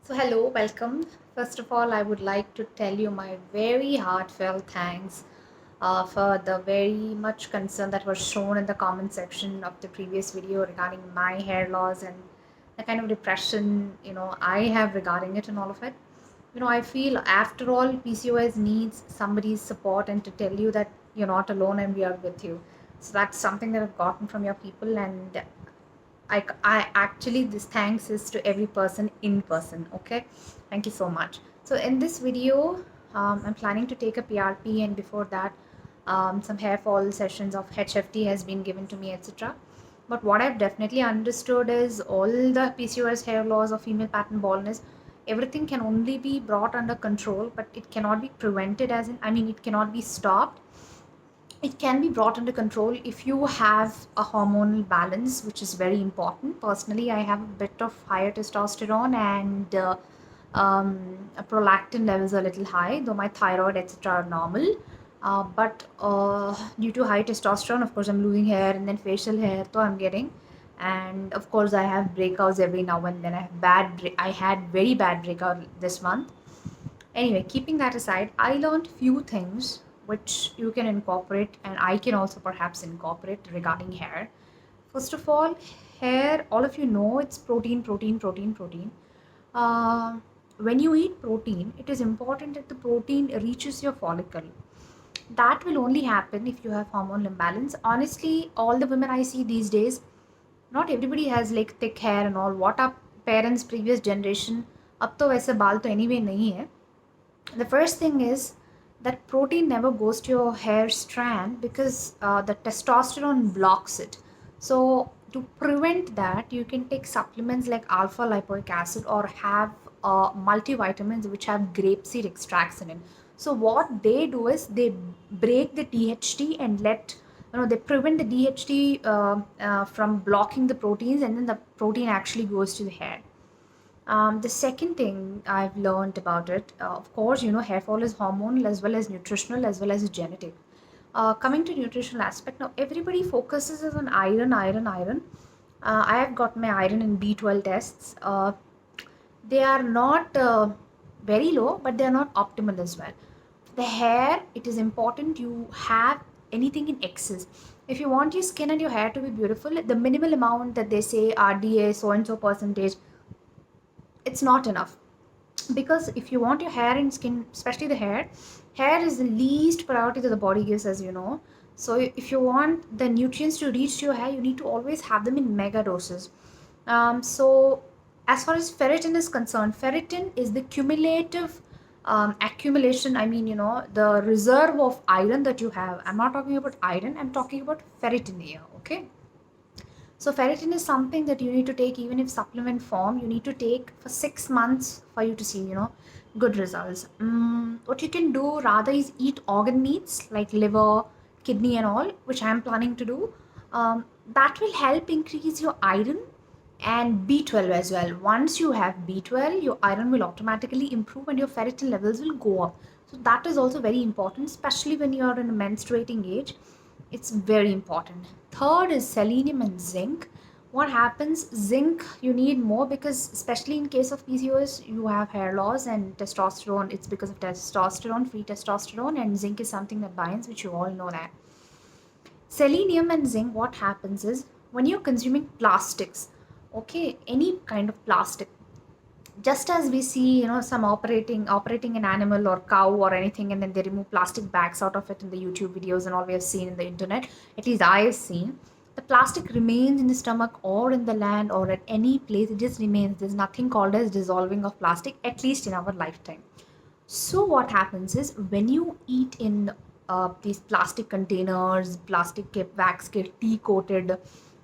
Hello, welcome. First of all, I would like to tell you my very heartfelt thanks for the very much concern that was shown in the comment section of the previous video regarding my hair loss and the kind of depression I have regarding it and all of it. I feel after all, PCOS needs somebody's support and to tell you that you're not alone and we are with you. So that's something that I've gotten from your people, and I actually, this thanks is to every person in person. Okay, thank you so much. So in this video, I'm planning to take a PRP, and before that, some hair fall sessions of HFT has been given to me, etc. But what I've definitely understood is all the PCOS hair loss or female pattern baldness, everything can only be brought under control, but it cannot be prevented. As in, I mean, it cannot be stopped. It can be brought under control if you have a hormonal balance, which is very important. Personally, I have a bit of higher testosterone, and prolactin levels are a little high, though my thyroid, etc., are normal. But due to high testosterone, of course, I'm losing hair, and then facial hair, so I'm getting. And of course, I have breakouts every now and then. I had very bad breakout this month. Anyway, keeping that aside, I learned few things which you can incorporate, and I can also perhaps incorporate regarding hair. First of all, hair, all of you know, it's protein, protein, protein, protein. Uh, when you eat protein, it is important that the protein reaches your follicle. That will only happen if you have hormonal imbalance. Honestly, all the women I see these days, not everybody has like thick hair and all. What our parents, previous generation, अब तो वैसे बाल तो anyway नहीं है. The first thing is that protein never goes to your hair strand because the testosterone blocks it. So to prevent that, you can take supplements like alpha lipoic acid or have multivitamins which have grapeseed extracts in it. So what they do is they break the DHT and they prevent the DHT from blocking the proteins, and then the protein actually goes to the hair. The second thing I've learned about it, of course, hair fall is hormonal as well as nutritional as well as genetic. Coming to nutritional aspect, now everybody focuses on iron, iron, iron. I have got my iron and B12 tests. They are not very low, but they are not optimal as well. The hair, it is important you have anything in excess. If you want your skin and your hair to be beautiful, the minimal amount that they say RDA, so and so percentage, it's not enough. Because if you want your hair and skin, especially the hair is the least priority that the body gives, as you know. So if you want the nutrients to reach to your hair, you need to always have them in mega doses. So as far as ferritin is concerned, ferritin is the cumulative accumulation, I mean, the reserve of iron that you have. I'm not talking about iron, I'm talking about ferritin here. Okay, so ferritin is something that you need to take even if supplement form. You need to take for 6 months for you to see, good results. What you can do rather is eat organ meats like liver, kidney, and all, which I am planning to do. That will help increase your iron and B12 as well. Once you have B12, your iron will automatically improve and your ferritin levels will go up. So that is also very important, especially when you are in a menstruating age. It's very important. Third is selenium and zinc. What happens? Zinc you need more because, especially in case of PCOS, you have hair loss and testosterone. It's because of testosterone, free testosterone, and zinc is something that binds, which you all know that. Selenium and zinc, what happens is when you're consuming plastics, okay, any kind of plastic, just as we see, some operating an animal or cow or anything, and then they remove plastic bags out of it in the YouTube videos and all we have seen in the internet, at least I have seen, the plastic remains in the stomach or in the land or at any place. It just remains. There's nothing called as dissolving of plastic, at least in our lifetime. So what happens is when you eat in these plastic containers, plastic wax tea coated,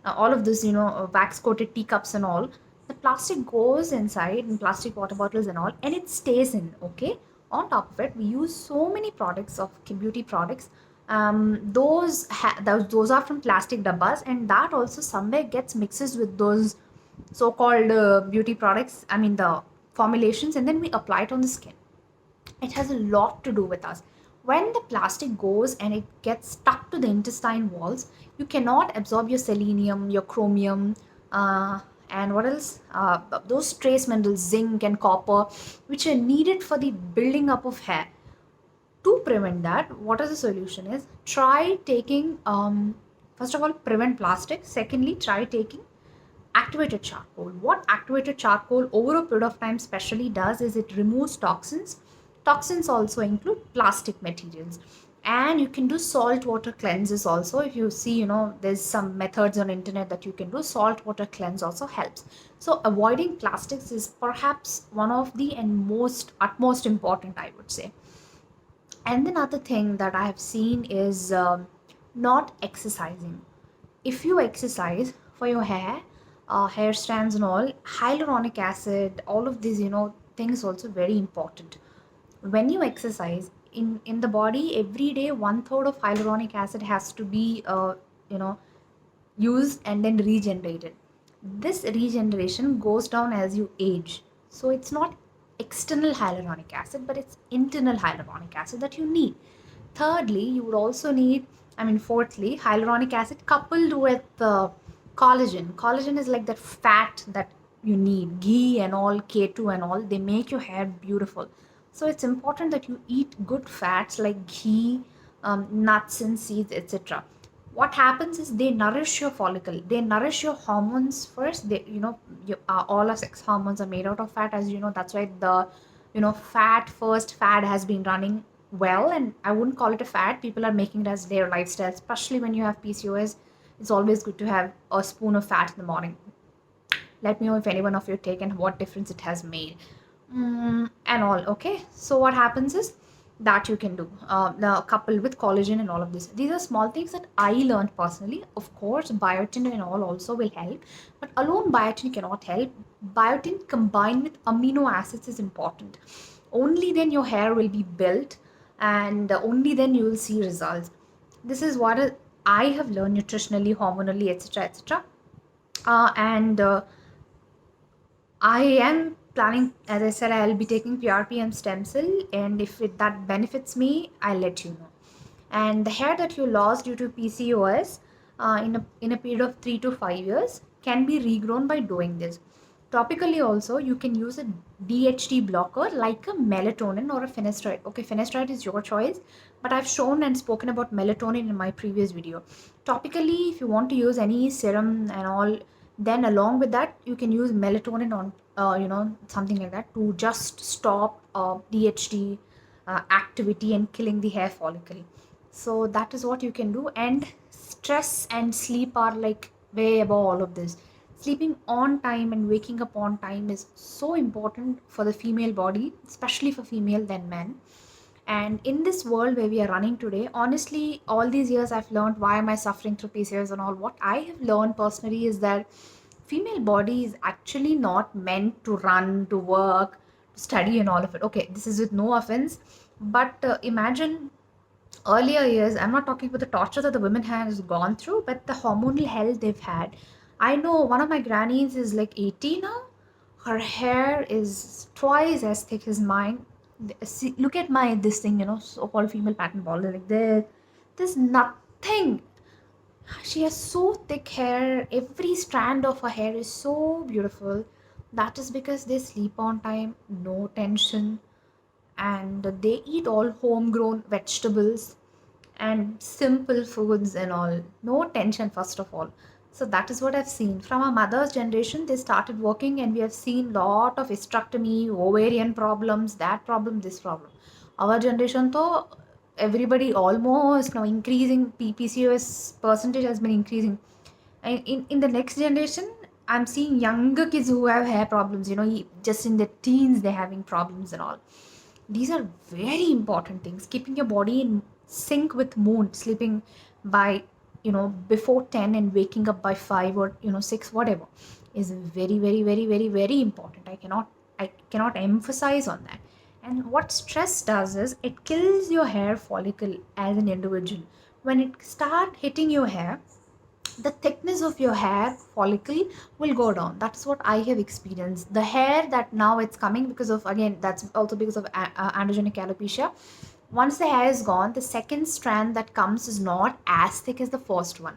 all of this, wax coated teacups and all, the plastic goes inside in plastic water bottles and all, and it stays in. Okay. On top of it, we use so many products of beauty products. Those are from plastic dabbas, and that also somewhere gets mixes with those so-called beauty products. I mean the formulations, and then we apply it on the skin. It has a lot to do with us. When the plastic goes and it gets stuck to the intestine walls, you cannot absorb your selenium, your chromium, and what else, those trace minerals, zinc and copper, which are needed for the building up of hair. To prevent that, what is the solution is, try taking, first of all, prevent plastic. Secondly, try taking activated charcoal. What activated charcoal over a period of time specially does is it removes toxins. Toxins also include plastic materials. And you can do salt water cleanses also. If you see, there's some methods on internet that you can do. Salt water cleanse also helps. So avoiding plastics is perhaps one of the and most utmost important, I would say. And another thing that I have seen is not exercising. If you exercise for your hair, hair strands and all, hyaluronic acid, all of these, things also very important. When you exercise in the body every day, one third of hyaluronic acid has to be, you know, used and then regenerated. This regeneration goes down as you age. So it's not external hyaluronic acid, but it's internal hyaluronic acid that you need. Thirdly, you would also need, fourthly, hyaluronic acid coupled with collagen. Collagen is like that fat that you need, ghee and all, K2 and all, they make your hair beautiful. So it's important that you eat good fats like ghee, nuts and seeds, etc. What happens is they nourish your follicle, they nourish your hormones first. They, all our sex hormones are made out of fat, as you know. That's why the, fat first fad has been running well, and I wouldn't call it a fad. People are making it as their lifestyle, especially when you have PCOS. It's always good to have a spoon of fat in the morning. Let me know if anyone of you taken, what difference it has made, and all. Okay, so what happens is that you can do, now coupled with collagen and all of this. These are small things that I learned personally. Of course, biotin and all also will help, but alone biotin cannot help. Biotin combined with amino acids is important. Only then your hair will be built, and only then you will see results. This is what I have learned nutritionally, hormonally, etc., etc. And I am planning, as I said, I'll be taking PRP and stem cell, and if that benefits me, I'll let you know. And the hair that you lost due to PCOS, in a period of 3 to 5 years, can be regrown by doing this. Topically also, you can use a DHT blocker like a melatonin or a finasteride. Okay, finasteride is your choice, but I've shown and spoken about melatonin in my previous video. Topically, if you want to use any serum and all, then along with that, you can use melatonin on, something like that, to just stop DHT activity and killing the hair follicle. So that is what you can do. And stress and sleep are like way above all of this. Sleeping on time and waking up on time is so important for the female body, especially for female than men. And in this world where we are running today, honestly, all these years I've learned, why am I suffering through PCOS and all. What I have learned personally is that female body is actually not meant to run, to work, to study and all of it. Okay, this is with no offense, but imagine earlier years. I'm not talking about the torture that the women has gone through, but the hormonal health they've had. I know one of my grannies is like 80 now. Her hair is twice as thick as mine. See, look at my this thing, so-called female pattern bald, like this. There's nothing. She has so thick hair. Every strand of her hair is so beautiful. That is because they sleep on time, no tension, and they eat all homegrown vegetables and simple foods and all. No tension, first of all. So that is what I've seen. From our mother's generation, they started working, and we have seen lot of hysterectomy, ovarian problems, that problem, this problem. Our generation, though, everybody almost now increasing, PCOS percentage has been increasing. And in the next generation, I'm seeing younger kids who have hair problems, just in their teens, they're having problems and all. These are very important things. Keeping your body in sync with moon, sleeping by, before 10 and waking up by 5 or, 6, whatever, is very, very, very, very, very important. I cannot emphasize on that. And what stress does is it kills your hair follicle as an individual. When it start hitting your hair, the thickness of your hair follicle will go down. That's what I have experienced. The hair that now it's coming, because of, again, that's also because of androgenic alopecia. Once the hair is gone, the second strand that comes is not as thick as the first one.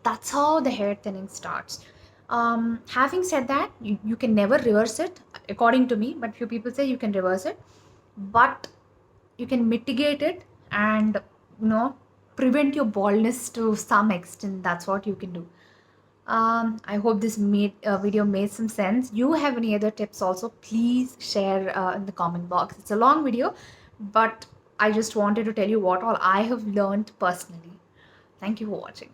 That's how the hair thinning starts. Having said that, you can never reverse it, according to me, but few people say you can reverse it. But you can mitigate it and, you know, prevent your baldness to some extent. That's what you can do. I hope this video made some sense. You have any other tips also, please share in the comment box. It's a long video, but I just wanted to tell you what all I have learned personally. Thank you for watching.